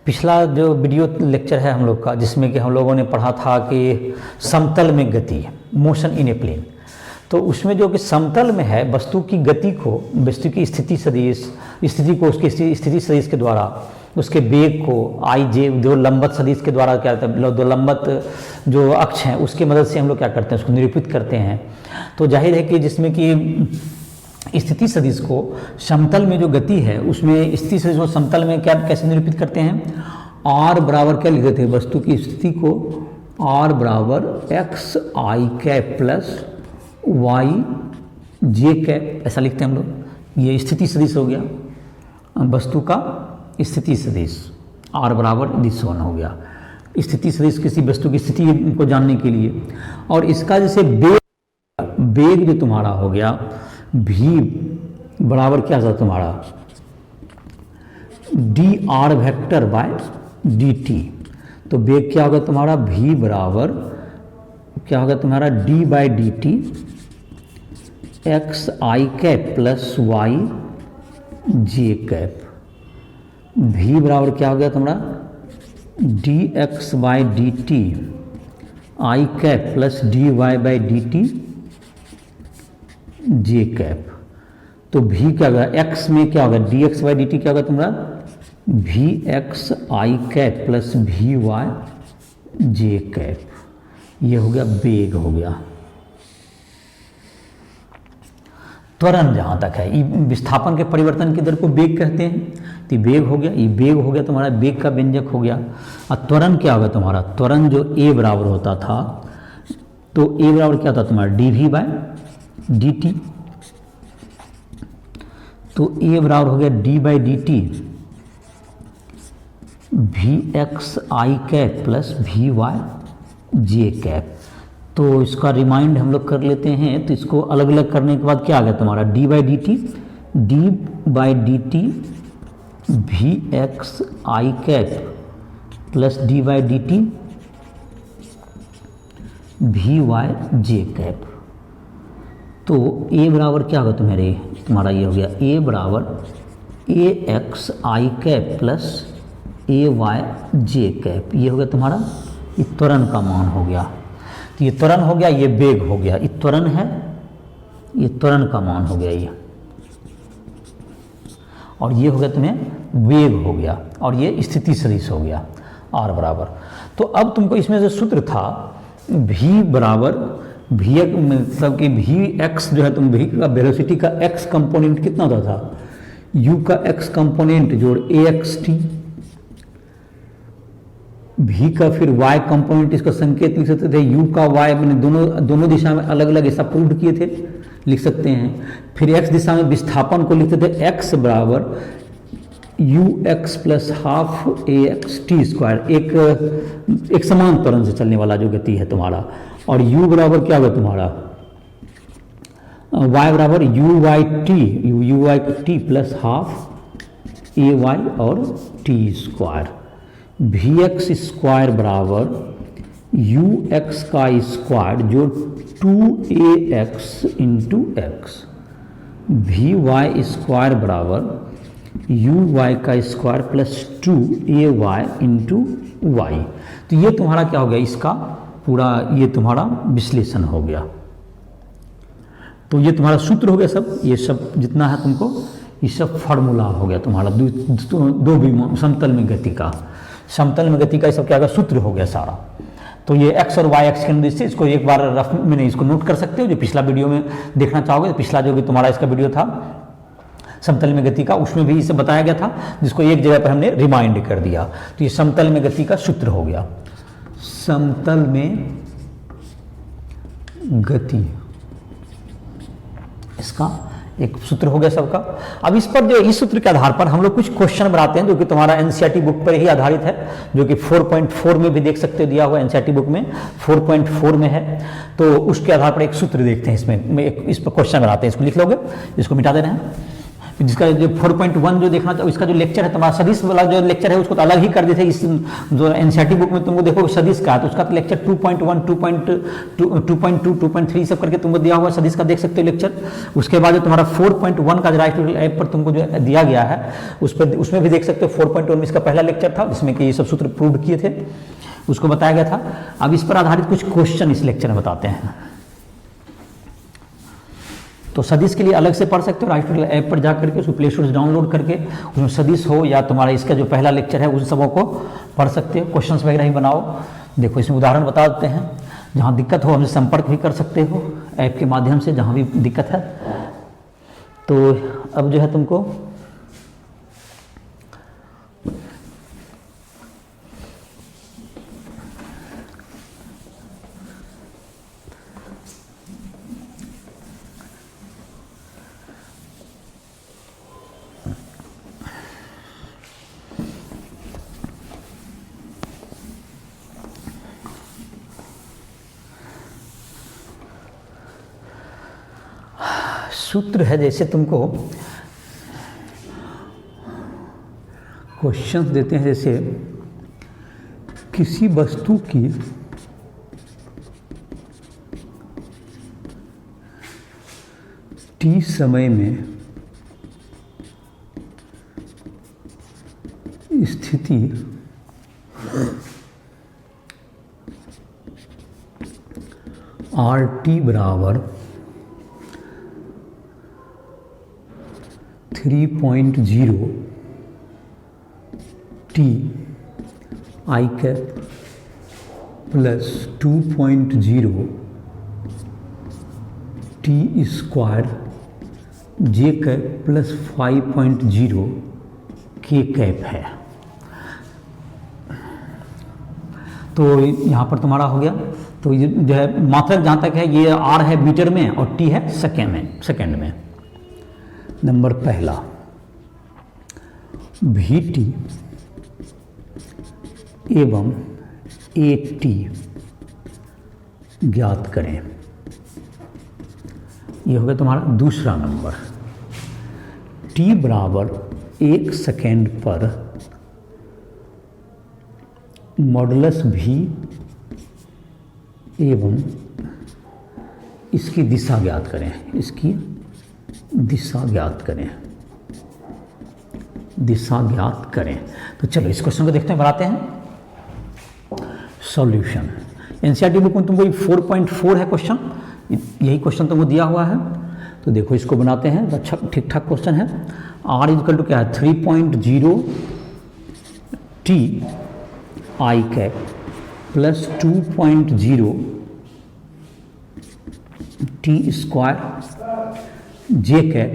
पिछला जो video lecture है हम लोग का, जिसमें कि हम लोगों ने पढ़ा था कि समतल में गति, मोशन इन ए प्लेन, तो उसमें जो कि समतल में है वस्तु की गति को, वस्तु की स्थिति सदिश, स्थिति को उसकी स्थिति सदिश के द्वारा, उसके वेग को आई जे दो लंबत सदिश के द्वारा क्या करते हैं, दो लंबत जो अक्ष हैं उसकी मदद से हम लोग क्या करते हैं, उसको निरूपित करते हैं। तो जाहिर है कि जिसमें कि स्थिति सदिश को समतल में जो गति है उसमें स्थिति सदिश को समतल में क्या कैसे निरूपित करते हैं, आर बराबर क्या लिख देते हैं, वस्तु की स्थिति को आर बराबर x i cap plus y j cap, ऐसा लिखते हैं हम लोग। ये स्थिति सदिश हो गया, वस्तु का स्थिति सदिश आर बराबर दिस वन हो गया, स्थिति सदिश किसी वस्तु की स्थिति को जानने के लिए। और इसका जैसे वेग जो तुम्हारा हो गया v बराबर क्या था तुम्हारा, D R vector by d t. तो वेग क्या होगा तुम्हारा, v बराबर क्या होगा तुम्हारा d by d t x i cap plus y j cap. v बराबर क्या हो गया तुम्हारा d x by d t i cap plus d y by d t j cap. तो v क्या होगा, x में क्या होगा d x by d t क्या होगा तुम्हारा v x i cap plus v y j cap. ये हो गया वेग हो गया। त्वरण जहाँ तक है, विस्थापन के परिवर्तन की दर को वेग कहते हैं, तो वेग हो गया, ये वेग हो गया तुम्हारा, वेग का व्यंजक हो गया। और त्वरण क्या होगा तुम्हारा, त्वरण जो a बराबर होता था, तो a बराबर क्या था तुम्हारा d v by d t. तो a बराबर हो गया d by d t v x i cap plus v y j cap. तो इसका रिमाइंड हम लोग कर लेते हैं। तो इसको अलग अलग करने के बाद क्या आ गया तुम्हारा d by d t v x i cap plus d by d t v y j cap. तो a बराबर क्या होगा तुम्हारा ये हो गया a बराबर ए x i cap plus a Y j cap. ये हो गया तुम्हारा ये त्वरण का मान हो गया। तो ये त्वरण हो गया, ये वेग हो गया, ये त्वरण है, ये त्वरण का मान हो गया ये, और ये हो गया तुम्हें वेग हो गया, और ये स्थिति सदिश हो गया आर बराबर। तो अब तुमको इसमें जो सूत्र था v बराबर वी मतलब कि वी एक्स जो है तुम v का वेलोसिटी का x कंपोनेंट कितना होता था, u का x कंपोनेंट जोड़ ए एक्स टी, v का फिर y कंपोनेंट, इसका संकेत लिख सकते थे u का y, मैंने दोनों दिशा में अलग अलग ऐसा प्रूव किए थे, लिख सकते हैं। फिर x दिशा में विस्थापन को लिखते थे x बराबर यू एक्स प्लस हाफ ए एक्स टी स्क्वायर, एक समान त्वरण से चलने वाला जो गति है तुम्हारा। और u बराबर क्या होगा तुम्हारा y बराबर u y t plus half a y और t square. V x square बराबर यू एक्स का स्क्वायर जो 2ax into x, v y square बराबर यू वाई का square plus 2ay into y. तो ये तुम्हारा क्या हो गया, इसका पूरा ये तुम्हारा विश्लेषण हो गया। तो ये तुम्हारा सूत्र हो गया सब, ये सब जितना है तुमको ये सब फार्मूला हो गया तुम्हारा दो विमान समतल में गति का, समतल में गति का ये सब क्या होगा सूत्र हो गया सारा। तो ये x और y एक्स के अनुदेश से इसको एक बार रफ में इसको नोट कर सकते हो। जो पिछला वीडियो में देखना चाहोगे तो पिछला जो भी तुम्हारा इसका वीडियो था समतल में गति का, उसमें भी इसे बताया गया था, जिसको एक जगह पर हमने रिमाइंड कर दिया। तो ये समतल में गति का सूत्र हो गया, समतल में गति इसका एक सूत्र हो गया सबका। अब इस पर जो इस सूत्र के आधार पर हम लोग कुछ क्वेश्चन बनाते हैं जो कि तुम्हारा एनसीईआरटी बुक पर ही आधारित है, जो कि 4.4 में भी देख सकते हो, दिया हुआ एनसीईआरटी बुक में 4.4 में है। तो उसके आधार पर एक सूत्र देखते हैं, इसमें इस पर क्वेश्चन बनाते हैं। इसको लिख लोगे, इसको मिटा देना है, जिसका जो 4.1 जो देखना था, इसका जो लेक्चर है तुम्हारा सदिश वाला जो लेक्चर है उसको तो अलग ही कर देते। इस जो एनसीईआरटी बुक में तुमको देखो सदिश का, तो उसका तो लेक्चर 2.1, 2.2, 2.3 सब करके तुमको दिया हुआ सदिश का, देख सकते हो लेक्चर। उसके बाद जो तुम्हारा 4.1 का जो राइट ऐप पर तुमको जो दिया गया है उस पर, उसमें भी देख सकते हो 4.1 में इसका पहला लेक्चर था जिसमें कि ये सब सूत्र प्रूव किए थे, उसको बताया गया था। अब इस पर आधारित कुछ क्वेश्चन इस लेक्चर में बताते हैं। तो सदिश के लिए अलग से पढ़ सकते हो, राइट ट्यूटोरियल ऐप पर जा करके उसको प्ले स्टोर से डाउनलोड करके उसमें सदिश हो या तुम्हारा इसका जो पहला लेक्चर है उन सबों को पढ़ सकते हो। क्वेश्चंस वगैरह ही बनाओ। देखो इसमें उदाहरण बता देते हैं, जहाँ दिक्कत हो हमसे संपर्क भी कर सकते हो ऐप के माध्यम से, जहाँ भी दिक्कत है। तो अब जो है तुमको सूत्र है, जैसे तुमको क्वेश्चंस देते हैं, जैसे किसी वस्तु की t समय में स्थिति RT बराबर 3.0 t I cap plus 2.0 t square j cap plus 5.0 k cap है। तो यहाँ पर तुम्हारा हो गया। तो ये जो है मात्रक जहाँ तक है ये r है मीटर में और t है सेकेंड में। नंबर पहला VT एवं AT ज्ञात करें। यह हो गया तुम्हारा दूसरा नंबर। t बराबर 1 सेकेंड पर मॉडुलस V एवं इसकी दिशा ज्ञात करें। इसकी दिशा ज्ञात करें। तो चलो इस क्वेश्चन को देखते हैं, बनाते हैं सॉल्यूशन। एनसीईआरटी बुक में तुमको 4.4 है क्वेश्चन, यही क्वेश्चन तुमको दिया हुआ है। तो देखो इसको बनाते हैं, अच्छा ठीक ठाक क्वेश्चन है। r इक्वल टू क्या है 3.0 t I cap plus 2.0 t square j cap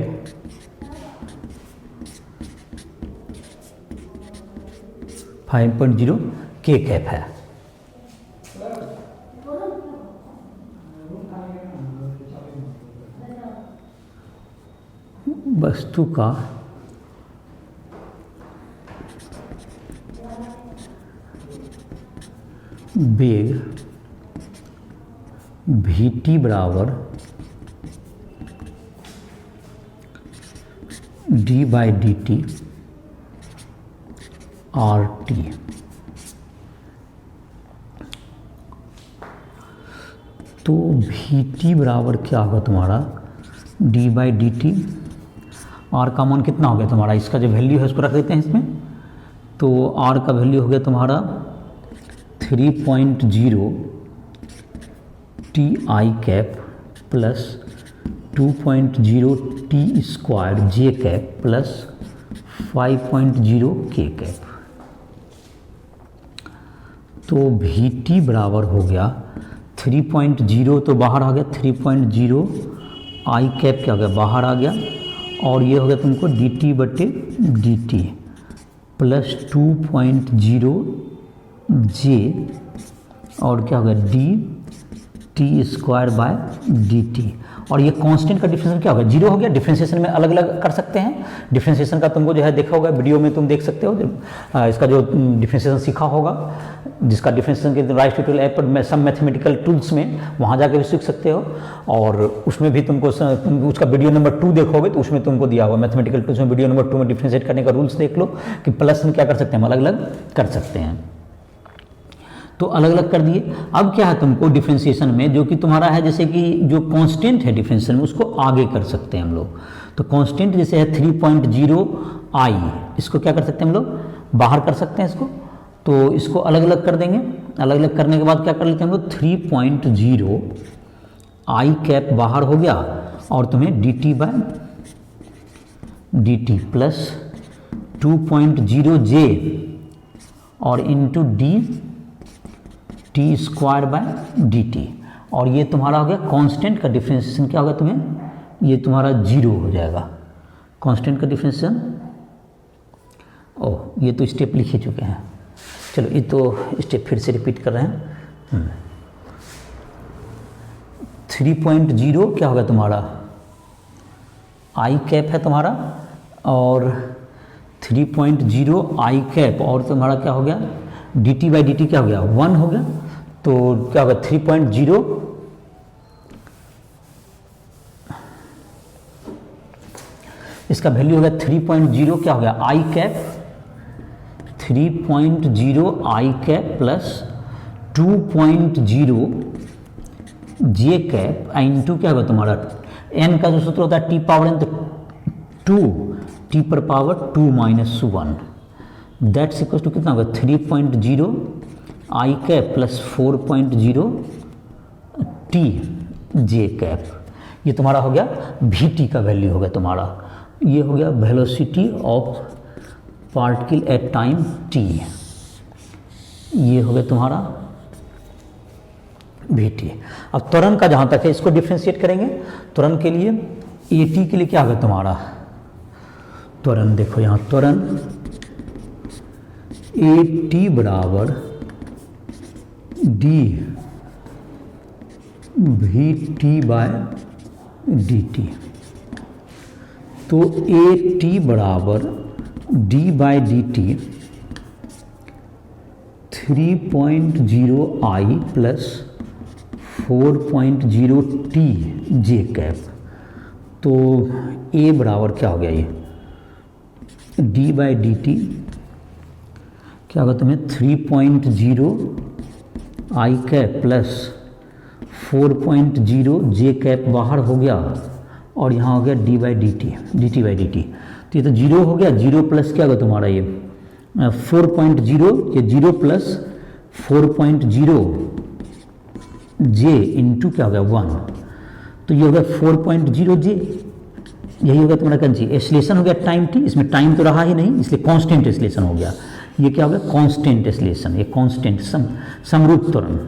(5.0) k cap है। वस्तु का वेग vt बराबर d/dt RT। तो vt बराबर क्या होगा तुम्हारा d/dt। r का मान कितना हो गया तुम्हारा, इसका जो वैल्यू है उसको रख देते हैं इसमें। तो r का वैल्यू हो गया तुम्हारा 3.0 t I cap plus 2.0 t square j cap plus 5.0 k cap. तो vt बराबर हो गया 3.0 तो बाहर आ गया, 3.0 I कैप क्या हो गया बाहर आ गया, और ये हो गया तुमको dt/dt प्लस 2.0 j और क्या होगा dt स्क्वायर बाय dt, और ये कांस्टेंट का डिफरेंशिएशन क्या होगा, जीरो हो गया। डिफरेंशिएशन में अलग अलग कर सकते हैं। डिफरेंशिएशन का तुमको जो है देखा होगा वीडियो में, तुम देख सकते हो इसका जो डिफरेंशिएशन सीखा होगा, जिसका डिफरेंशिएशन के राइस ट्यूटोरियल ऐप पर सब मैथमेटिकल टूल्स में वहाँ जाकर भी सीख सकते हो। और उसमें भी तुमको उसका वीडियो नंबर 2 देखोगे तो उसमें तुमको दिया हुआ मैथमेटिकल टूल्स में वीडियो नंबर 2 में डिफरेंशिएट करने का रूल्स देख लो कि प्लस में क्या कर सकते हैं, हम अलग अलग कर सकते हैं। तो अलग अलग कर दिए। अब क्या है तुमको डिफरेंशिएशन में जो कि तुम्हारा है, जैसे कि जो कांस्टेंट है डिफरेंशिएशन में उसको आगे कर सकते हैं हम लोग। तो कांस्टेंट जैसे है 3.0 i, इसको क्या कर सकते हैं हम लोग, बाहर कर सकते हैं इसको। तो इसको अलग अलग कर देंगे। अलग अलग करने के बाद क्या कर लेते हैं हम लोग, 3.0 i कैप बाहर हो गया और तुम्हें dt प्लस 2.0 j और into t square by d T. और ये तुम्हारा हो गया कांस्टेंट का डिफरेंशिएशन, क्या होगा तुम्हें, ये तुम्हारा जीरो हो जाएगा कांस्टेंट का डिफरेंशिएशन। ओह, ये तो स्टेप लिख ही चुके हैं, चलो ये तो स्टेप फिर से रिपीट कर रहे हैं। 3.0 क्या होगा तुम्हारा, आई कैप है तुम्हारा, और 3.0 आई कैप और तुम्हारा क्या हो गया, D T by d t क्या हो गया, 1 हो गया। तो क्या होगा 3.0 इसका वैल्यू हो गया 3.0 क्या हो गया, आई cap 3.0 i cap plus 2.0 j cap into क्या होगा तुम्हारा, एन का जो सूत्र होता है टी पावर एन, तो 2 टी पर power 2 minus 1, that's equal to कितना होगा 3.0 i cap plus 4.0 t j cap. ये तुम्हारा हो गया वी टी का वैल्यू हो गया तुम्हारा, ये हो गया velocity of particle at time T, ये हो गया तुम्हारा वी टी। अब त्वरण का जहाँ तक है इसको डिफ्रेंशिएट करेंगे। त्वरण के लिए ए टी के लिए क्या होगा तुम्हारा त्वरण, देखो यहाँ त्वरण ए टी बराबर d v t by d t. तो ए टी बराबर d by d t 3.0 i plus 4.0 t j cap. तो ए बराबर क्या हो गया, ये डी बाई डी टी क्या होगा तुम्हें 3.0 i cap plus 4.0 J cap बाहर हो गया और यहाँ हो गया d by d T by d t. तो ये तो जीरो हो गया, जीरो प्लस क्या होगा तुम्हारा ये 4.0, ये जीरो प्लस 4.0 जे इंटू क्या हो गया 1, तो ये हो गया 4.0 जे, यही हो गया तुम्हारा कंची एस्लेशन हो गया टाइम टी, इसमें टाइम तो रहा ही नहीं इसलिए कांस्टेंट एस्लेशन हो गया। ये क्या हो गया कांस्टेंट एस्लेशन, ये कांस्टेंट समरूप त्वरण,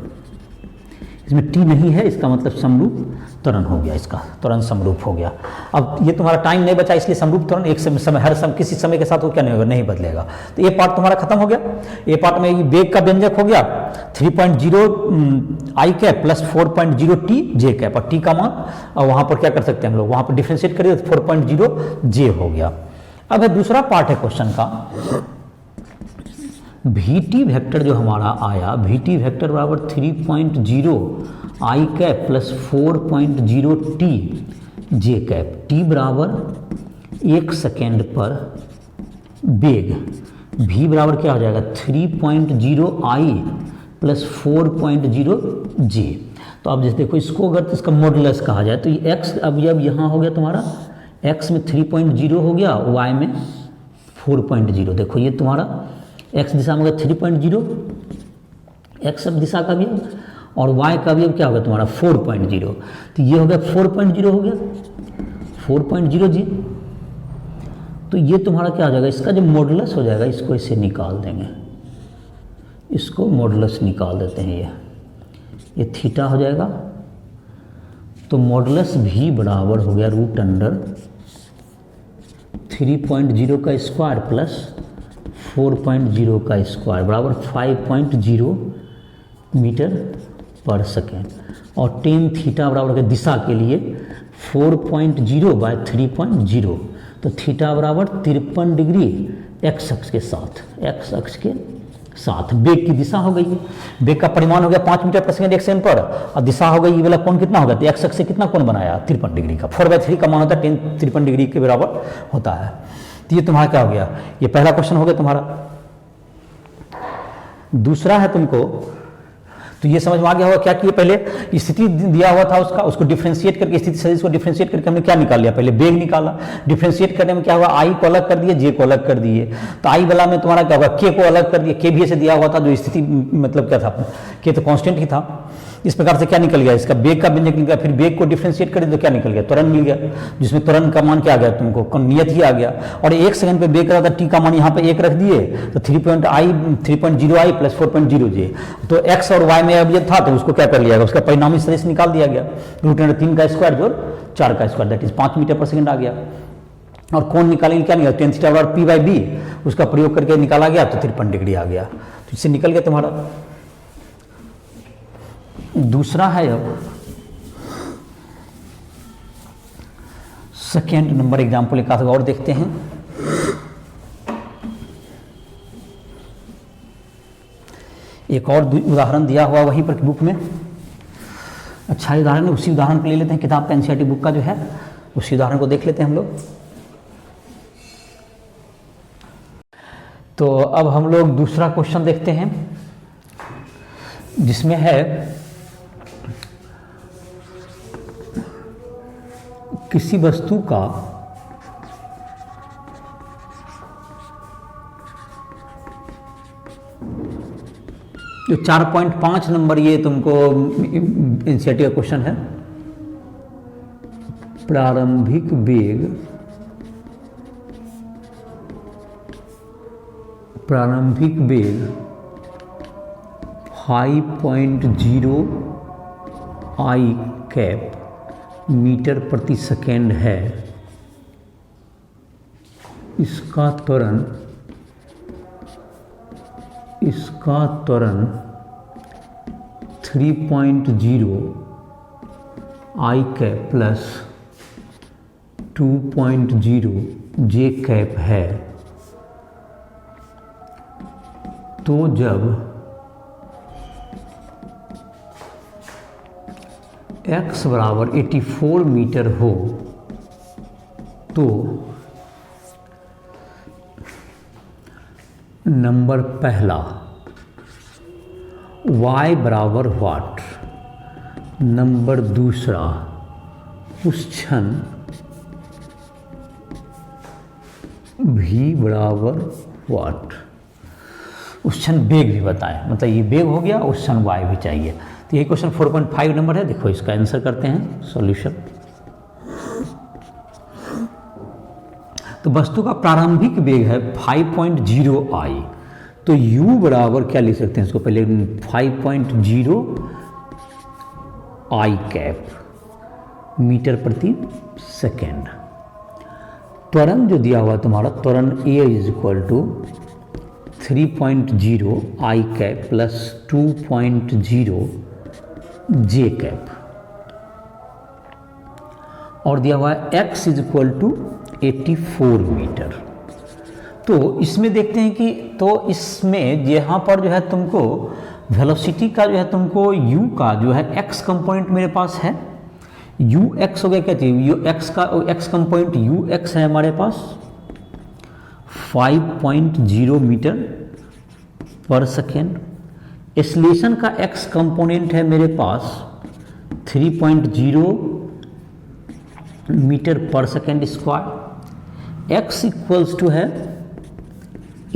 इसमें टी नहीं है इसका मतलब समरूप त्वरण हो गया, इसका त्वरण समरूप हो गया। अब ये तुम्हारा टाइम नहीं बचा इसलिए समरूप त्वरण एक समय हर समय किसी समय के साथ वो क्या नहीं होगा, नहीं बदलेगा। तो ये पार्ट तुम्हारा खत्म हो गया। ये पार्ट में ये वेग का व्यंजक हो गया 3.0 i cap plus 4.0 t j cap, और टी का मान और वहाँ पर क्या कर सकते हैं हम लोग, वहाँ पर डिफ्रेंशिएट करिए तो 4.0 जे हो गया। अब है दूसरा पार्ट है क्वेश्चन का, वी टी वेक्टर जो हमारा आया, वी टी वेक्टर बराबर 3.0 i cap plus 4.0 t j cap. T बराबर 1 सेकेंड पर वेग, वी बराबर क्या हो जाएगा 3.0 आई प्लस 4.0 जे। तो अब जैसे देखो इसको अगर तो इसका मॉडुलस कहा जाए तो ये x अब यहाँ हो गया तुम्हारा, x में 3.0 हो गया, y में 4.0। देखो ये तुम्हारा x दिशा में होगा 3.0, x अब दिशा का भी और y का भी अब क्या होगा तुम्हारा 4.0। तो ये हो गया 4.0 हो गया 4.0 जी। तो ये तुम्हारा क्या हो जाएगा, इसका जो मॉडुलस हो जाएगा इसको इसे निकाल देंगे, इसको मॉडुलस निकाल देते हैं, ये थीटा हो जाएगा। तो मॉडुलस v बराबर हो गया रूट अंडर 3.0 का स्क्वायर प्लस 4.0 का स्क्वायर बराबर 5.0 मीटर पर सेकेंड, और टेन थीटा बराबर के दिशा के लिए 4.0 बाय 3.0, तो थीटा बराबर 53 डिग्री एक्स अक्ष के साथ, एक्स अक्ष के साथ। बेग की दिशा हो गई है, बेग का परिमाण हो गया 5 मीटर पर सेकंड एक सेकंड पर, और दिशा हो गई, ये वाला कोण कितना होगा, तो एक्स अक्ष से कितना कोण बनाया, 53 डिग्री का। 4/3 का मान होता है 53 डिग्री के बराबर होता है। तो ये तुम्हारा क्या हो गया, ये पहला क्वेश्चन हो गया तुम्हारा। दूसरा है तुमको, तो ये समझ में आ गया होगा क्या किए, पहले स्थिति दिया हुआ था उसका, उसको डिफरेंशिएट करके, स्थिति सदिश को डिफरेंशिएट करके हमने क्या निकाल लिया, पहले बेग निकाला। डिफरेंशिएट करने में क्या हुआ, आई को अलग कर दिए, जे को अलग कर दिए। तो आई वाला में तुम्हारा क्या होगा, के को अलग कर दिया, के भी ऐसे दिया हुआ था, जो स्थिति मतलब क्या था, के तो कांस्टेंट ही था। इस प्रकार से क्या निकल गया, इसका बेग का व्यंजक निकल गया। फिर बेग को डिफरेंशिएट कर दिया तो क्या निकल गया, त्वरण मिल गया, जिसमें त्वरण का मान क्या आ गया तुमको, नियत ही आ गया। और 1 सेकंड पे बेग का था, टी का मान यहाँ पे 1 रख दिए, तो 3.0i प्लस 4.0j। तो एक्स और वाई में अवयव था तो उसको क्या कर लिया गया, उसका परिणामी सदिश निकाल दिया गया, √3 का स्क्वायर जोड़ 4 का स्क्वायर, दैट इज 5 मीटर पर सेकंड आ गया। और कोण निकालेंगे, क्या निकाला, tan थीटा बराबर p/b, उसका प्रयोग करके निकाला गया तो 53 डिग्री आ गया। तो इससे निकल गया तुम्हारा। दूसरा है अब सेकेंड नंबर एग्जाम्पल एक आध और देखते हैं। एक और उदाहरण दिया हुआ वहीं पर बुक में, अच्छा उदाहरण है, उसी उदाहरण को ले लेते हैं, किताब का एनसीईआरटी बुक का जो है उसी उदाहरण को देख लेते हैं हम लोग। तो अब हम लोग दूसरा क्वेश्चन देखते हैं, जिसमें है किसी वस्तु का जो 4.5 नंबर, ये तुमको एनसीईआरटी का क्वेश्चन है, प्रारंभिक वेग 5.0 आई कैप मीटर प्रति सेकेंड है। इसका त्वरण 3.0 i cap plus 2.0 j cap है। तो जब x बराबर 84 मीटर हो तो नंबर पहला y बराबर व्हाट, नंबर दूसरा उस क्षण v बराबर व्हाट, उस क्षण बेग भी बताएं, मतलब ये बेग हो गया, उस क्षण y भी चाहिए। तो ये क्वेश्चन 4.5 नंबर है। देखो इसका आंसर करते हैं सॉल्यूशन। तो वस्तु का प्रारंभिक वेग है 5.0 आई, तो u बराबर क्या लिख सकते हैं इसको, पहले 5.0 आई कैप मीटर प्रति सेकेंड। त्वरण जो दिया हुआ तुम्हारा, त्वरण a is equal to 3.0 i cap plus 2.0 j cap, और दिया हुआ है x is equal to 84 metre. तो इसमें देखते हैं कि, तो इसमें यहाँ पर जो है तुमको वेलोसिटी का जो है तुमको u का जो है x कंपोनेंट मेरे पास है, ux हो गया, क्या चाहिए, x का x कंपोनेंट ux है हमारे पास 5.0 मीटर पर सेकेंड। एक्सीलरेशन का x कंपोनेंट है मेरे पास 3.0 मीटर पर second square. x equals to है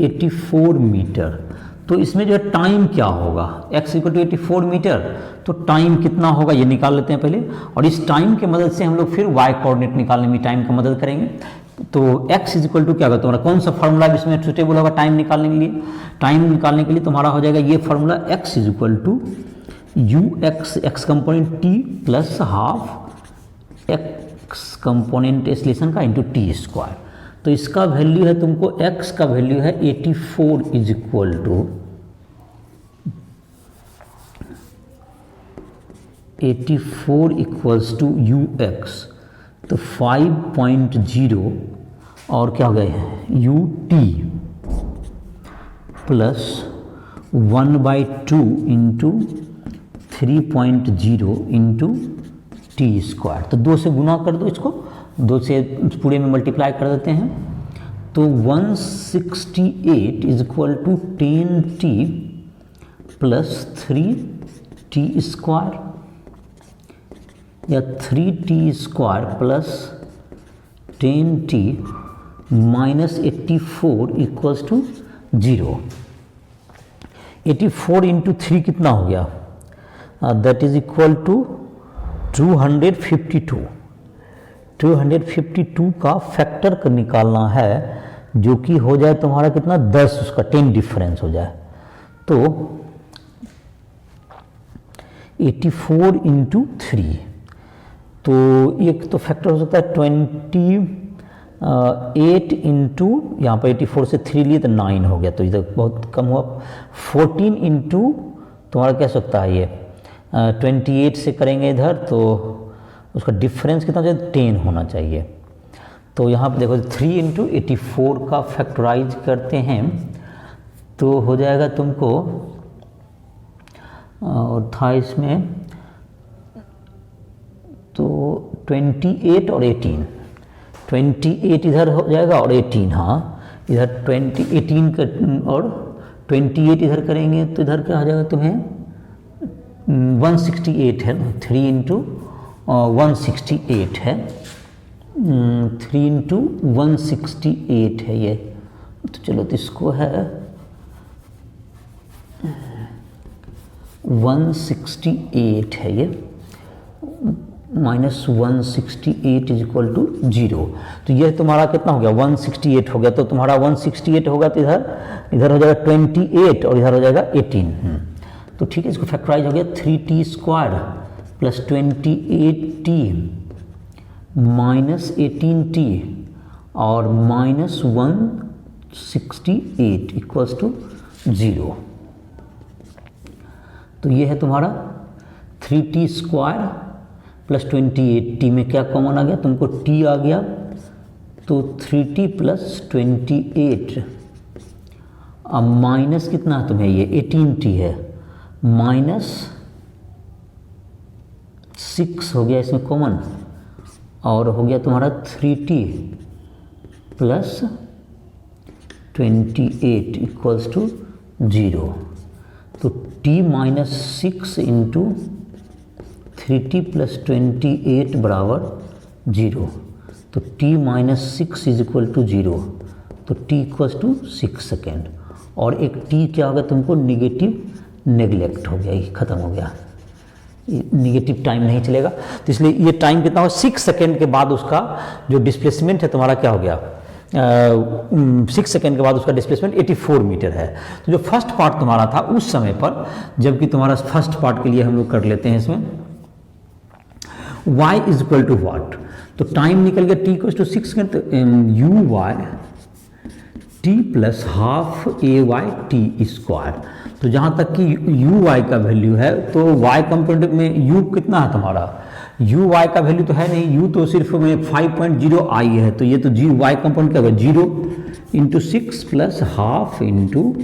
84 मीटर। तो इसमें जो है टाइम क्या होगा, x इक्वल टू 84 मीटर, तो टाइम कितना होगा ये निकाल लेते हैं पहले, और इस टाइम के मदद से हम लोग फिर y कोऑर्डिनेट निकालने में टाइम का मदद करेंगे। तो x इज इक्वल टू क्या होगा तुम्हारा, कौन सा फार्मूला इसमें सुटेबल होगा टाइम निकालने के लिए, टाइम निकालने के लिए तुम्हारा हो जाएगा ये formula, x is equal to ux x component t plus half x component acceleration का इंटू टी स्क्वायर। तो इसका वैल्यू है तुमको, x का वैल्यू है 84 is equal to 84 equals to ux तो 5.0 और क्या हो गया u t plus 1/2 into 3.0 into t square. तो 2 से गुना कर दो, इसको 2 से पूरे में मल्टीप्लाई कर देते हैं। तो 168 is equal to 10t plus 3t square या 3t square plus 10t minus 84 equals to 0। 84 into 3 कितना हो गया, दैट इज इक्वल टू 252। 252 का फैक्टर कर निकालना है, जो कि हो जाए तुम्हारा कितना 10, उसका 10 डिफरेंस हो जाए। तो 84 इंटू 3, तो एक तो फैक्टर हो सकता है 28 इंटू, यहाँ पर 84 से 3 लिए तो 9 हो गया, तो इधर बहुत कम हुआ। 14 इंटू तुम्हारा क्या सकता है ये 28 से करेंगे इधर, तो उसका डिफरेंस कितना चाहिए 10 होना चाहिए। तो यहाँ पे देखो 3 इंटू 84 का फैक्टराइज करते हैं तो हो जाएगा तुमको, और था इसमें तो 28 और 18, 28 इधर हो जाएगा और 18, हाँ इधर 18 का और 28 इधर करेंगे तो इधर क्या आ जाएगा तुम्हें 168 है ना, 3 इंटू 168 है, 3 इंटू 168 है ये। तो चलो तो इसको है 168 है ये, माइनस 168 इज इक्वल टू 0। तो ये तुम्हारा कितना हो गया 168 हो गया। तो तुम्हारा 168 होगा तो इधर हो जाएगा 28 और इधर हो जाएगा 18। तो ठीक है, इसको फैक्टराइज हो गया 3t square plus 28t minus 18t और माइनस 168 इक्वल्स टू 0। तो ये है तुम्हारा 3t स्क्वायर प्लस 28t में क्या कॉमन आ गया तुमको, t आ गया, तो 3t प्लस 28 अब माइनस कितना है तुम्हें ये 18t है, माइनस 6 हो गया इसमें कॉमन, और हो गया तुम्हारा 3t प्लस 28 इक्वल्स टू 0। तो t minus 6 into 3t plus 28 बराबर 0। तो t minus 6 is equal to 0, तो t इक्वल्स टू 6 सेकेंड। और एक t क्या हो गया तुमको निगेटिव नेगलेक्ट हो गया, ये खत्म हो गया, निगेटिव टाइम नहीं चलेगा। तो इसलिए ये टाइम कितना हो 6 सेकेंड के बाद उसका जो डिस्प्लेसमेंट है तुम्हारा क्या हो गया 6 सेकेंड के बाद उसका डिस्प्लेसमेंट 84 मीटर है। तो जो फर्स्ट पार्ट तुम्हारा था उस समय पर, जबकि तुम्हारा फर्स्ट पार्ट के लिए हम लोग कर लेते हैं इसमें y is equal to what, तो टाइम निकल गया t इक्वल टू 6 सेकेंड, तो u y t plus half a y t square. तो जहाँ तक कि यू वाई का वैल्यू है तो y कंपोनेंट में u कितना है तुम्हारा, यू वाई का वैल्यू तो है नहीं, u तो सिर्फ में 5.0 आई है, तो ये तो जी वाई कंपोनेंट क्या होगा 0 इंटू 6 प्लस हाफ इंटू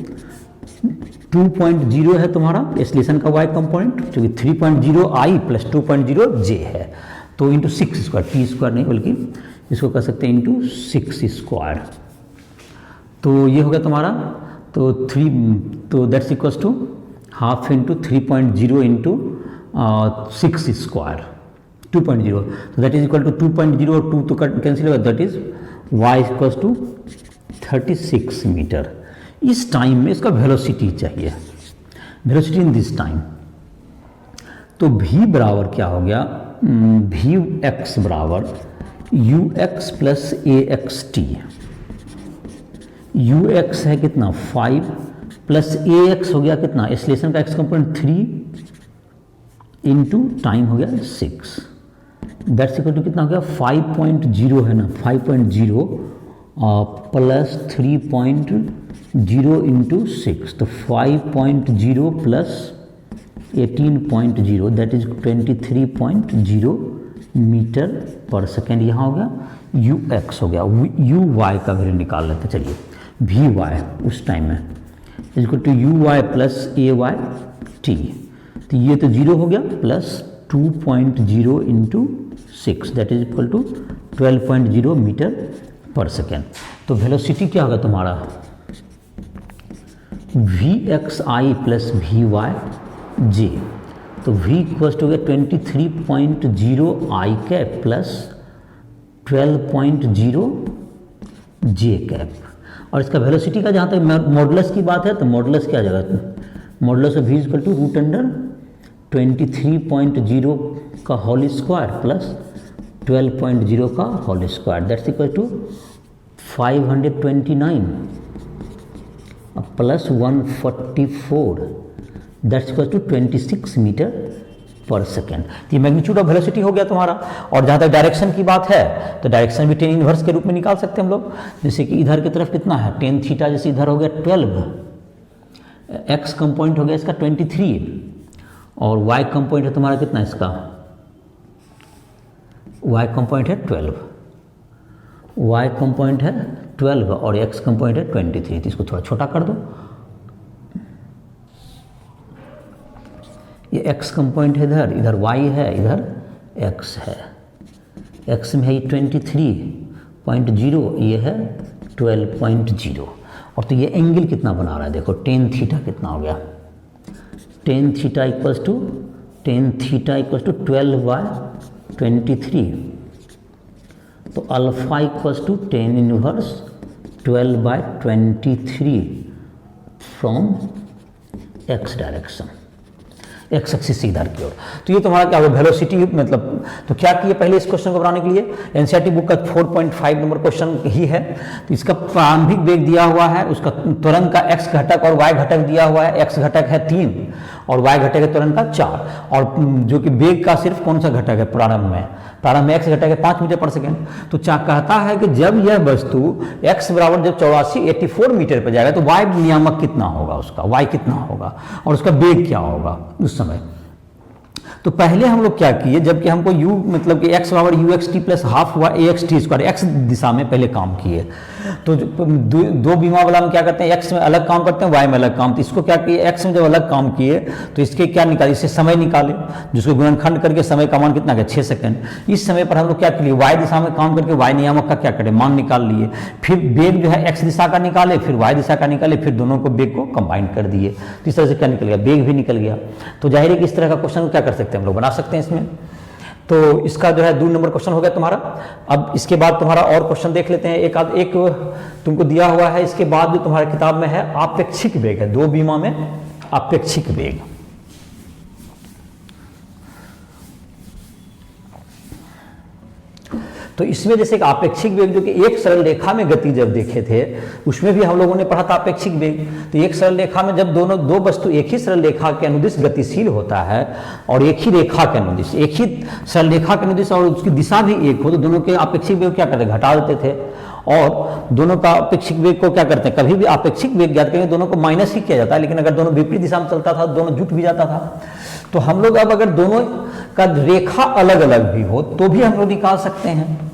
2.0 है तुम्हारा एस्लेशन का y कंपोनेंट, जो कि 3.0 आई प्लस 2.0 j है, तो इंटू 6 स्क्वायर, टी स्क्वायर नहीं बल्कि इसको कह सकते हैं इंटू 6 स्क्वायर। तो ये हो गया तुम्हारा, तो that's equals to half into 3.0 into 6 square 2.0, तो दैट इज इक्वल टू 2.0 और 2 तो कैंसिल होगा, that is y equals to 36 metre. इस टाइम में इसका वेलोसिटी चाहिए, वेलोसिटी इन दिस टाइम। तो v बराबर क्या हो गया, वी एक्स बराबर u x plus a x t. U x है कितना 5 प्लस ए एक्स हो गया कितना, एक्सलेशन का एक्स कंपोनेंट 3 इंटू टाइम हो गया 6, दैट्स इक्वल टू कितना हो गया 5.0 है ना, 5.0 प्लस 3.0 इंटू 6, तो 5.0 प्लस 18.0 दैट इज 23.0 मीटर पर सेकेंड, यहाँ हो गया यू एक्स हो गया, यू वाई का वैल्यू निकाल लेते। चलिए वी वाई उस टाइम में equal to u y plus a y t, तो ये तो 0 हो गया, plus 2.0 into 6 that is equal to 12.0 metre पर सेकेंड। तो वेलोसिटी क्या होगा तुम्हारा v x i plus v y j, तो v इक्वल्स टू हो गया 23.0 i cap plus 12.0 j cap. और इसका वेलोसिटी का जहाँ तक मॉडुलस की बात है तो मॉडुलस क्या जगह, modulus of v equal to root under 23.0 का होल स्क्वायर प्लस 12.0 का whole square that's equal to 529 plus 144 that's equal to 26 metre पर सेकेंड। तो ये मैग्नीट्यूड ऑफ वेलोसिटी हो गया तुम्हारा। और जहाँ तक डायरेक्शन की बात है तो डायरेक्शन भी टेन इनवर्स के रूप में निकाल सकते हैं हम लोग। जैसे कि इधर की तरफ कितना है टेन थीटा, जैसे इधर हो गया 12, एक्स कंपोनेंट हो गया इसका 23 और वाई कंपोनेंट है तुम्हारा कितना, इसका वाई कंपोनेंट है 12, वाई कंपोनेंट है 12 और एक्स कंपोनेंट है 23। तो इसको थोड़ा छोटा कर दो, ये x कंपोनेंट है इधर, इधर y है, इधर x है, x में है ये 23.0, ये है 12.0। और तो ये एंगल कितना बना रहा है देखो, टेन थीटा कितना हो गया, टेन थीटा इक्वल्स टू 12/23, तो alpha equals to tan inverse 12/23 from x direction, x axis से इधर की ओर। तो ये तुम्हारा क्या होगा वेलोसिटी, मतलब तो क्या किए पहले इस क्वेश्चन को बनाने के लिए एनसीईआरटी बुक का 4.5 नंबर क्वेश्चन ही है। तो इसका प्रारंभिक वेग दिया हुआ है, उसका त्वरण का एक्स घटक और वाई घटक दिया हुआ है, एक्स घटक है 3 और वाई घटक है त्वरण का 4, और जो कि वेग का सिर्फ कौन सा घटक है प्रारंभ में एक्स घटक है 5 मीटर पर सेकेंड। तो कहता है कि जब यह वस्तु x बराबर जब 84 मीटर पर जाएगा तो y नियामक कितना होगा, उसका y कितना होगा और उसका वेग क्या होगा उस समय। तो पहले हम लोग क्या किए, जबकि हमको u मतलब कि x बराबर u x T plus half हुआ ए एक्स टी स्क्वायर, एक्स दिशा में पहले काम किए। तो दो बीमा वाला हम क्या करते हैं, x में अलग काम करते हैं, y में अलग काम। तो इसको क्या किए, x में जब अलग काम किए तो इसके क्या निकाले, इससे समय निकाले, जिसको गुणनखंड करके समय का मान कितना है 6 सेकंड। इस समय पर हम लोग क्या किए, y दिशा में काम करके y नियामक का क्या करें मान निकाल लिए, फिर वेग जो है x दिशा का निकाले, फिर y दिशा का निकाले, फिर दोनों को वेग को कंबाइन कर दिए। तो इस तरह से क्या निकल गया, वेग भी निकल गया। तो जाहिर है कि इस तरह का क्वेश्चन क्या कर सकते हैं हम लोग, बना सकते हैं इसमें। तो इसका जो है 2 नंबर क्वेश्चन हो गया तुम्हारा। अब इसके बाद तुम्हारा और क्वेश्चन देख लेते हैं, एक तुमको दिया हुआ है, इसके बाद जो तुम्हारे किताब में है आपेक्षिक वेग है, 2 बीमा में आपेक्षिक वेग। तो इसमें जैसे एक आपेक्षिक वेग जो कि एक सरल रेखा में गति जब देखे थे उसमें भी हम लोगों ने पढ़ा था आपेक्षिक वेग। तो एक सरल रेखा में जब दो वस्तु एक ही सरल रेखा के अनुदिश गतिशील होता है और एक ही रेखा के अनुदिश, एक ही सरल रेखा के अनुदिश और उसकी दिशा भी एक हो, तो दोनों के आपेक्षिक वेग क्या करते, घटा देते थे। और दोनों का आपेक्षिक वेग को क्या करते हैं, कभी भी आपेक्षिक वेग ज्ञात करेंगे दोनों को माइनस ही किया जाता है, लेकिन अगर दोनों विपरीत दिशा में चलता था दोनों जुट भी जाता था। तो हम लोग अब अगर दोनों का रेखा अलग अलग भी हो तो भी हम लोग निकाल सकते हैं।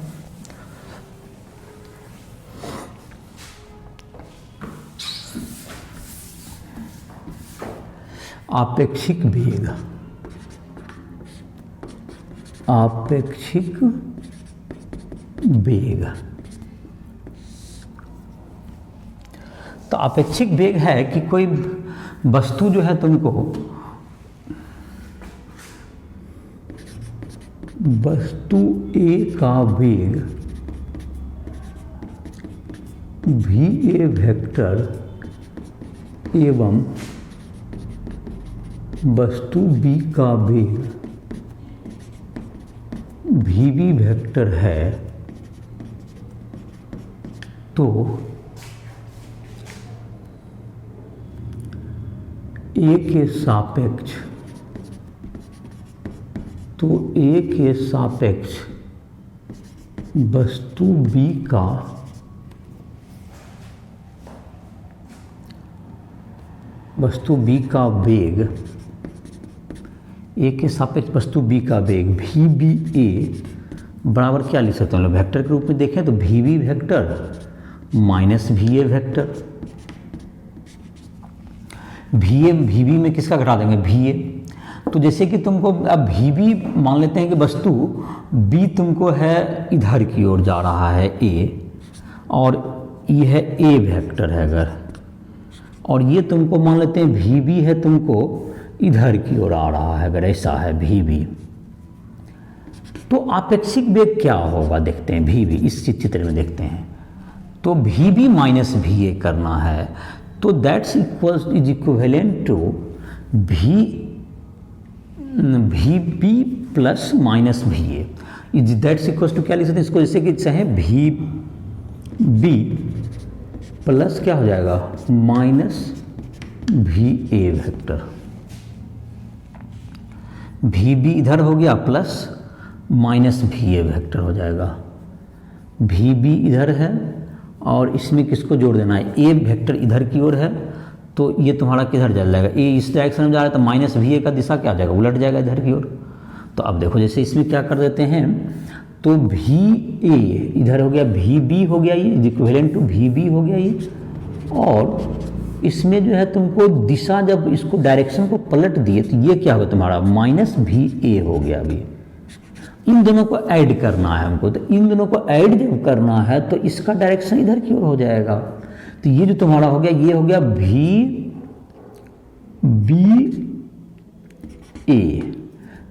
आपेक्षिक वेग, आपेक्षिक वेग। तो आपेक्षिक वेग है कि कोई वस्तु जो है तुमको वस्तु A का वेग VA वेक्टर एवं वस्तु B का वेग VB वेक्टर है, तो A के सापेक्ष वस्तु B का वेग ए के सापेक्ष वस्तु बी का वेग वी बी ए बराबर क्या लिख सकते हैं हम लोग, वेक्टर के रूप में देखें तो v b vector minus v a vector. V b में किसका घटा देंगे, वी ए। तो जैसे कि तुमको अब वी बी मान लेते हैं कि वस्तु बी तुमको है इधर की ओर जा रहा है ए, और ये है ए वेक्टर है अगर, और ये तुमको मान लेते हैं वी बी है तुमको इधर की ओर आ रहा है अगर ऐसा है वी बी, तो आपेक्षिक वेग क्या होगा देखते हैं, वी बी इस चित्र में देखते हैं। तो v b minus v a करना है, तो that's is equivalent to v b plus minus v a, is that's equal to क्या लिख सकते हैं इसको, जैसे कि चाहे वी बी प्लस क्या हो जाएगा minus v a vector. V b इधर हो गया plus minus v a vector हो जाएगा। वी बी इधर है और इसमें किसको जोड़ देना है, ए वेक्टर इधर की ओर है, तो ये तुम्हारा किधर चल जाएगा, ए इस डायरेक्शन में जा रहा है तो माइनस वी ए का दिशा क्या हो जाएगा, उलट जाएगा इधर की ओर। तो अब देखो जैसे इसमें क्या कर देते हैं, तो वी ए इधर हो गया, वी बी हो गया, ये इक्विवेलेंट टू वी बी हो गया ये, और इसमें जो है तुमको दिशा जब इसको डायरेक्शन को पलट दिए तो ये क्या होगा तुम्हारा माइनस वी ए हो गया। अभी इन दोनों को ऐड करना है हमको, तो इन दोनों को ऐड जब करना है तो इसका डायरेक्शन इधर की ओर हो जाएगा। तो ये जो तुम्हारा हो गया ये हो गया v b a,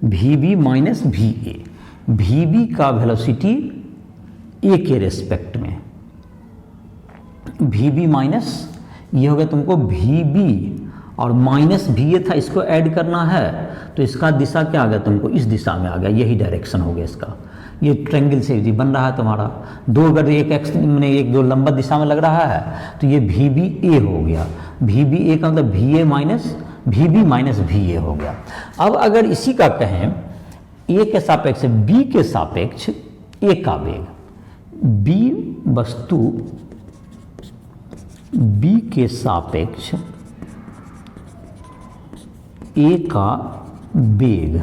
v b minus v a, v b का वेलोसिटी ए के रेस्पेक्ट में, वी बी माइनस ये हो गया तुमको वी बी और माइनस वी ए था, इसको ऐड करना है तो इसका दिशा क्या आ गया तुमको, इस दिशा में आ गया, यही डायरेक्शन हो गया इसका। ये ट्रायंगल से जी बन रहा है तुम्हारा, दो अगर एक एक्स मैंने एक जो लंबा दिशा में लग रहा है तो ये वी बी ए हो गया, वी बी ए का मतलब v a minus v b minus v a हो गया। अब अगर इसी का कहें ए के सापेक्ष बी के सापेक्ष ए का वेग, बी वस्तु बी के सापेक्ष ए का वेग,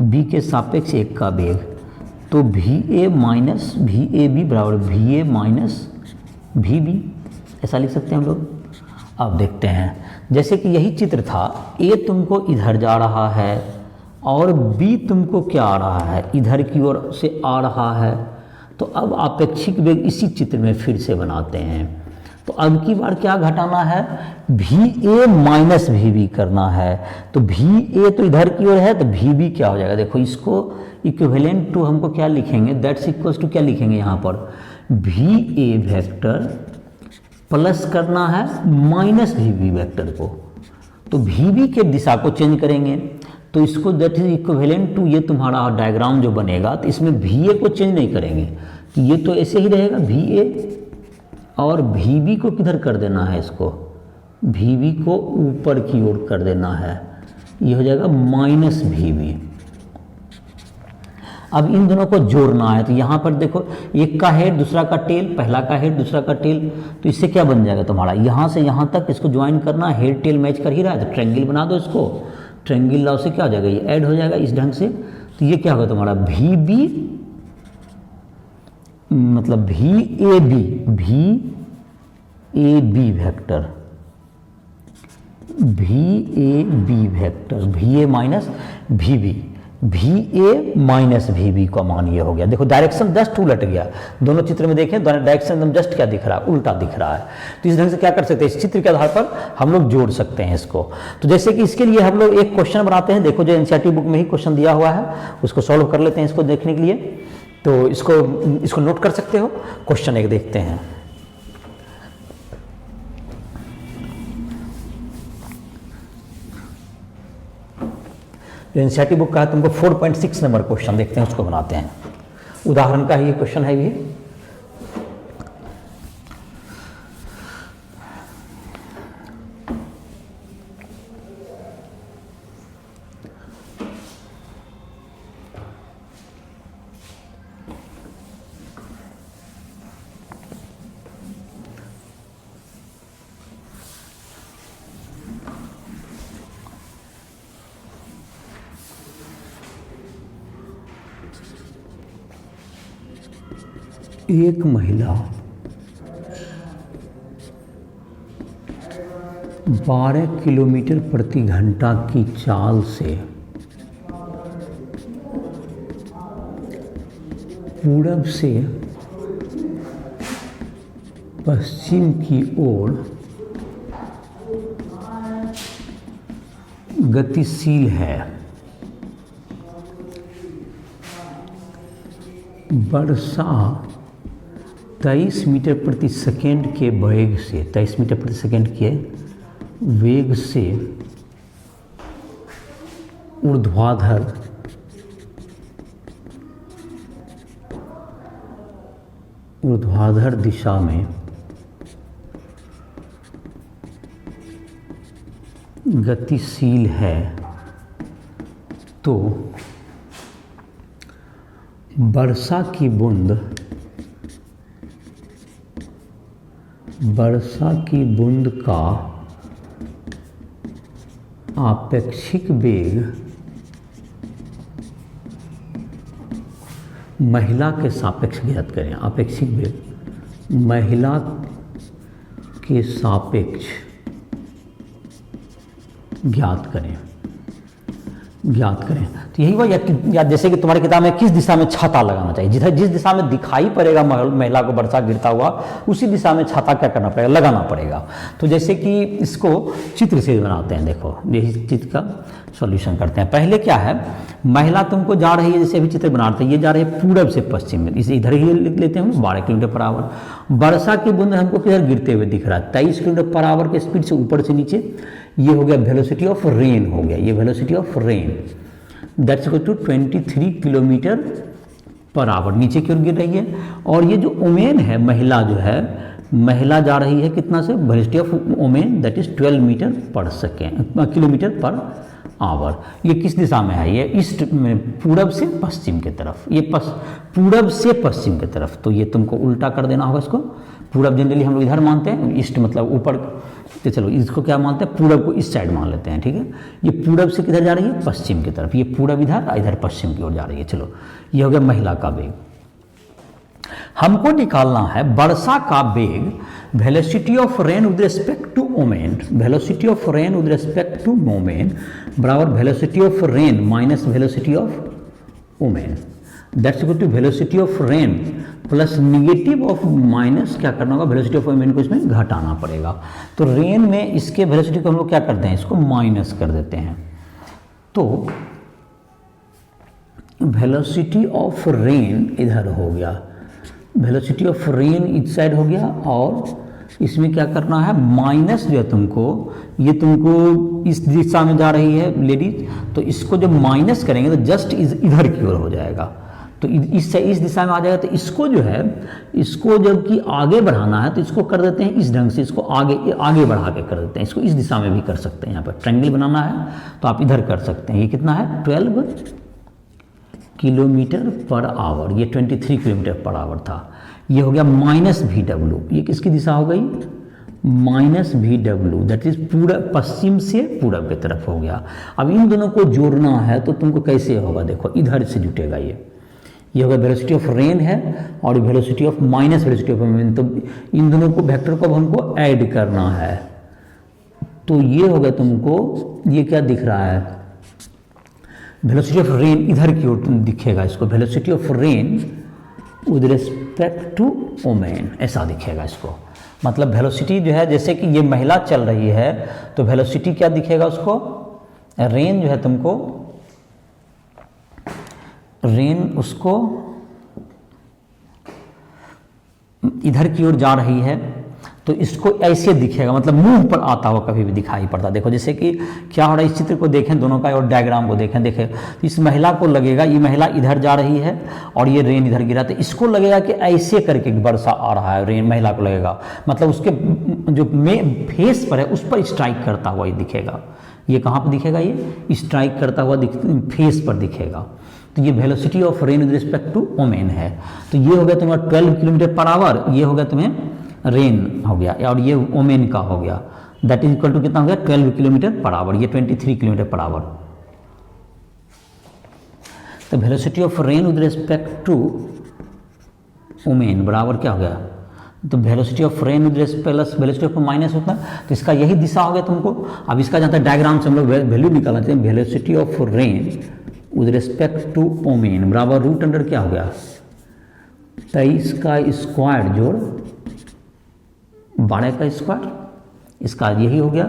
बी के सापेक्ष एक का वेग, तो v a minus v a b बराबर v a minus v b, ऐसा लिख सकते हैं हम लोग। अब देखते हैं जैसे कि यही चित्र था, ए तुमको इधर जा रहा है और बी तुमको क्या आ रहा है, इधर की ओर से आ रहा है। तो अब आपेक्षिक वेग इसी चित्र में फिर से बनाते हैं। तो अब की बार क्या घटाना है, v a minus v b करना है। तो वी ए तो इधर की ओर है तो वी बी क्या हो जाएगा, देखो इसको इक्विवेलेंट टू हमको क्या लिखेंगे, दैट्स इक्वल्स टू क्या लिखेंगे यहाँ पर, वी ए वेक्टर प्लस करना है माइनस वी बी वेक्टर को। तो वी बी के दिशा को चेंज करेंगे तो इसको दैट इज इक्विवेलेंट टू, ये तुम्हारा डायग्राम जो बनेगा तो इसमें वी ए को चेंज नहीं करेंगे, तो ये तो ऐसे ही रहेगा वी ए, और वी बी को किधर कर देना है, इसको वी बी को ऊपर की ओर कर देना है, ये हो जाएगा माइनस वी बी। अब इन दोनों को जोड़ना है, तो यहाँ पर देखो एक का हेड दूसरा का टेल, पहला का हेड दूसरा का टेल, तो इससे क्या बन जाएगा तुम्हारा, यहाँ से यहाँ तक इसको ज्वाइन करना, हेड टेल मैच कर ही रहा है तो ट्रायंगल बना दो इसको, ट्रायंगल लॉ से क्या हो जाएगा, ये ऐड हो जाएगा इस ढंग से। तो ये क्या होगा तुम्हारा वी बी मतलब v a b vector, v a b vector, v a minus v b, v a minus v b का मान ये हो गया। देखो डायरेक्शन जस्ट उलट गया, दोनों चित्र में देखें डायरेक्शन एकदम जस्ट क्या दिख रहा है, उल्टा दिख रहा है। तो इस ढंग से क्या कर सकते हैं, इस चित्र के आधार पर हम लोग जोड़ सकते हैं इसको। तो जैसे कि इसके लिए हम लोग एक क्वेश्चन बनाते हैं, देखो जो एनसीईआरटी बुक में ही क्वेश्चन दिया हुआ है उसको सॉल्व कर लेते हैं इसको देखने के लिए। तो इसको नोट कर सकते हो, क्वेश्चन एक देखते हैं। एनसीईआरटी बुक का है तुमको 4.6 नंबर क्वेश्चन, देखते हैं उसको बनाते हैं। उदाहरण का ही ये क्वेश्चन है ये। एक महिला 12 किलोमीटर प्रति घंटा की चाल से पूरब से पश्चिम की ओर गतिशील है। वर्षा 23 मीटर प्रति सेकेंड के वेग से 23 मीटर प्रति सेकेंड के वेग से ऊर्ध्वाधर दिशा में गतिशील है तो वर्षा की बूंद का आपेक्षिक वेग महिला के सापेक्ष ज्ञात करें। आपेक्षिक वेग महिला के सापेक्ष ज्ञात करें। तो यही हुआ, या जैसे कि तुम्हारी किताब में किस दिशा में छाता लगाना चाहिए, जिस दिशा में दिखाई पड़ेगा महिला को वर्षा गिरता हुआ, उसी दिशा में छाता क्या करना पड़ेगा, लगाना पड़ेगा। तो जैसे कि इसको चित्र से बनाते हैं, देखो यही चित्र का सॉल्यूशन करते हैं। पहले क्या है, महिला तुमको जा रही है, जैसे अभी चित्र बनाते हैं, ये जा रही है पूरब से पश्चिम में, इसे इधर ही लिख लेते हैं हम 12 किलोमीटर पर आवर। वर्षा की बूंद हमको किधर गिरते हुए दिख रहा है, 23 किलोमीटर पर आवर के स्पीड से ऊपर से नीचे। ये हो गया वेलोसिटी ऑफ रेन, हो गया ये velocity of rain, that's equal to 23 kilometre पर आवर, नीचे की ओर गिर रही है। और ये जो ओमेन है, महिला जो है, महिला जा रही है कितना से, velocity of woman that is 12 metre पर सेकेंड, किलोमीटर पर आवर। ये किस दिशा में है, ये ईस्ट में, पूरब से पश्चिम की तरफ, ये पूरब से पश्चिम की तरफ। तो ये तुमको उल्टा कर देना होगा इसको। पूरब जनरली हम लोग इधर मानते हैं, ईस्ट मतलब ऊपर, तो चलो इसको क्या मानते हैं, पूरब को इस साइड मान लेते हैं, ठीक है। ये पूरब से किधर जा रही है, पश्चिम की तरफ, ये पूरब इधर पश्चिम की ओर जा रही है। चलो ये हो गया महिला का वेग। हमको निकालना है वर्षा का वेग, velocity of rain with respect to woman, velocity of rain with respect to woman बराबर velocity of rain minus velocity of woman, that's equal to velocity of rain plus negative of minus क्या करना होगा, velocity of women को इसमें घटाना पड़ेगा। तो rain में इसके वेलोसिटी को हम लोग क्या करते हैं, इसको माइनस कर देते हैं। तो वेलोसिटी ऑफ रेन इधर हो गया, वेलोसिटी ऑफ रेन इस साइड हो गया, और इसमें क्या करना है, माइनस जो है तुमको, ये तुमको इस दिशा में जा रही है लेडीज, तो इसको जब माइनस करेंगे तो जस्ट इधर की ओर हो जाएगा, तो इस दिशा में आ जाएगा। तो इसको जो है, इसको जब कि आगे बढ़ाना है तो इसको कर देते हैं इस ढंग से, इसको आगे बढ़ा के कर देते हैं, इसको इस दिशा में भी कर सकते हैं। यहाँ पर ट्रायंगल बनाना है तो आप इधर कर सकते हैं। ये कितना है, 12 किलोमीटर पर आवर, ये 23 किलोमीटर पर आवर था। ये हो गया माइनस VW, ये किसकी दिशा हो गई, माइनस VW, दैट इज पूरब, पश्चिम से पूरब की तरफ हो गया। अब इन दोनों को जोड़ना है तो तुमको कैसे होगा, देखो इधर से जुटेगा, ये होगा वेलोसिटी ऑफ रेन है और velocity of minus velocity of woman, तो इन दोनों को वेक्टर को हमको ऐड करना है। तो ये होगा तुमको, ये क्या दिख रहा है, वेलोसिटी ऑफ रेन इधर की ओर दिखेगा, इसको velocity of rain with respect to woman ऐसा दिखेगा इसको। मतलब वेलोसिटी जो है, जैसे कि ये महिला चल रही है तो वेलोसिटी क्या दिखेगा उसको, रेन जो है तुमको, रेन उसको इधर की ओर जा रही है तो इसको ऐसे दिखेगा, मतलब मुंह पर आता हुआ कभी भी दिखाई पड़ता। देखो जैसे कि क्या हो रहा है, इस चित्र को देखें दोनों का और डायग्राम को देखें, इस महिला को लगेगा, ये महिला इधर जा रही है और ये रेन इधर गिरा, तो इसको लगेगा कि ऐसे करके वर्षा आ रहा है, रेन महिला को लगेगा, मतलब उसके जो फेस पर है उस पर स्ट्राइक करता हुआ ये दिखेगा। ये कहाँ पर दिखेगा, ये स्ट्राइक करता हुआ फेस पर दिखेगा। तो ये velocity of rain with respect to woman है। तो ये हो गया तुम्हारा 12 किलोमीटर पर आवर, ये हो गया तुम्हें रेन हो गया, और ये ओमेन का हो गया, दैट इज इक्वल टू कितना हो गया, 12 किलोमीटर पर आवर, ये 23 किलोमीटर पर आवर। तो velocity of rain with respect to woman बराबर क्या हो गया, तो velocity of rain plus velocity of minus होता है, तो इसका यही दिशा हो गया तुमको। अब इसका जहाँ तक डायग्राम से हम लोग वैल्यू निकालना चाहिए, velocity of rain with respect to woman बराबर रूट अंडर क्या हो गया 23 का स्क्वायर जोड़ 12 का स्क्वायर, इसका यही हो गया।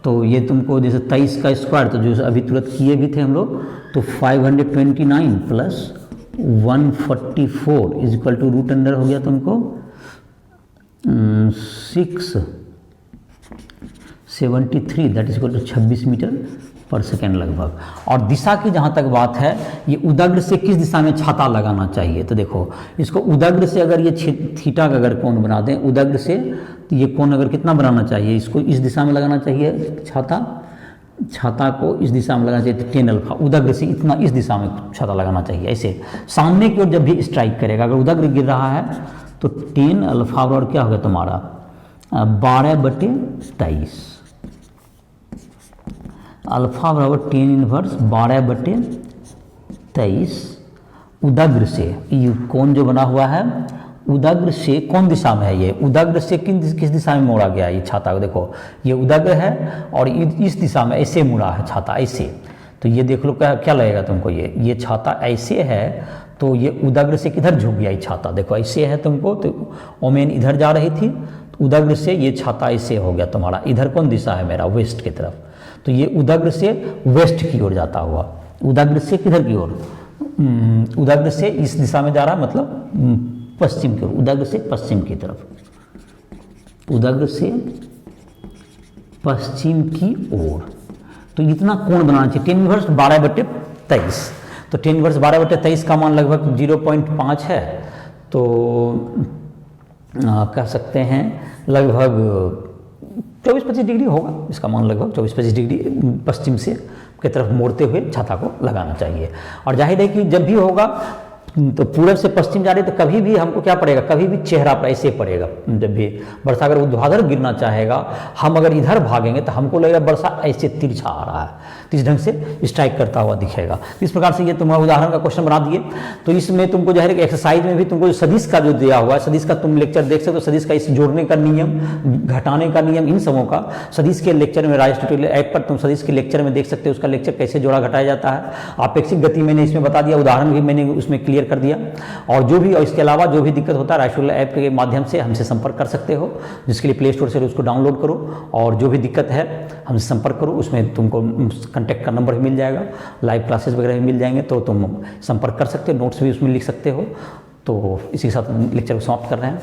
तो ये तुमको जैसे 23 का स्क्वायर, तो जो अभी तुरंत किए भी थे हम लोग, तो 529 plus 144 is equal to root under हो गया तुमको 673, that is equal to 26 metre पर सेकेंड लगभग। और दिशा की जहाँ तक बात है, ये उदग्र से किस दिशा में छाता लगाना चाहिए, तो देखो इसको उदग्र से अगर ये थीटा का अगर कोण बना दें उदग्र से, तो ये कोण अगर कितना बनाना चाहिए, इसको इस दिशा में लगाना चाहिए छाता को इस दिशा में लगाना चाहिए 10 अल्फा, उदग्र से इतना इस दिशा में छाता लगाना चाहिए। ऐसे सामने की ओर जब भी स्ट्राइक करेगा, अगर उदग्र गिर रहा है तो 10 अल्फा और क्या होगा तुम्हारा 12/23, अल्फा बराबर 10 इनवर्स 12/23 उदग्र से। ये कोण जो बना हुआ है उदग्र से कौन दिशा में है, ये उदग्र से किस दिशा में मोड़ा गया ये छाता को, देखो ये उदग्र है और इस दिशा में ऐसे मुड़ा है छाता ऐसे, तो ये देख लो क्या लगेगा तुमको, ये छाता ऐसे है तो ये उदग्र से किधर झुक गया ये छाता, देखो ऐसे है तुमको, तो ओमेन इधर जा रही थी, तो उदग्र से ये छाता ऐसे हो गया तुम्हारा, इधर कौन दिशा है मेरा वेस्ट की तरफ, तो ये उदग्र से वेस्ट की ओर जाता हुआ, उदग्र से किधर की ओर, उदग्र से इस दिशा में जा रहा है, मतलब पश्चिम की ओर, उदग्र से पश्चिम की तरफ, उदग्र से पश्चिम की ओर। तो इतना कोण बनाना चाहिए 10 इनवर्स 12/23, तो 10 इनवर्स 12/23 का मान लगभग 0.5 है, तो कह सकते हैं लगभग 24-25 डिग्री होगा, इसका मान लगभग 24-25 डिग्री पश्चिम से की तरफ मोड़ते हुए छाता को लगाना चाहिए। और जाहिर है कि जब भी होगा तो पूरब से पश्चिम जा रही तो कभी भी हमको क्या पड़ेगा, कभी भी चेहरा पर ऐसे पड़ेगा, जब भी वर्षा अगर ऊर्ध्वाधर गिरना चाहेगा, हम अगर इधर भागेंगे तो हमको लगेगा वर्षा ऐसे तिरछा आ रहा है, तो इस ढंग से स्ट्राइक करता हुआ दिखेगा। इस प्रकार से ये तुम्हारा उदाहरण का क्वेश्चन बना दिए। तो इसमें तुमको जो है एक्सरसाइज में भी तुमको सदिश का जो दिया हुआ है, सदिश का तुम लेक्चर देख सकते हो, सदिश का इस जोड़ने का नियम, घटाने का नियम, इन सबों का सदिश के लेक्चर में राइस ट्यूटोरियल ऐप पर तुम सदिश के लेक्चर में देख सकते हो, उसका लेक्चर कैसे जोड़ा घटाया जाता है। अपेक्षित गति मैंने इसमें बता दिया, उदाहरण भी मैंने उसमें क्लियर कर दिया। और जो भी, और इसके अलावा जो भी दिक्कत होता है राइस ट्यूटोरियल ऐप के माध्यम से हमसे संपर्क कर सकते हो, जिसके लिए प्ले स्टोर से उसको डाउनलोड करो और जो भी दिक्कत है हमसे संपर्क करो, उसमें तुमको कॉन्टैक्ट का नंबर भी मिल जाएगा, लाइव क्लासेस वगैरह भी मिल जाएंगे, तो तुम संपर्क कर सकते हो, नोट्स भी उसमें लिख सकते हो। तो इसी के साथ लेक्चर को समाप्त कर रहे हैं।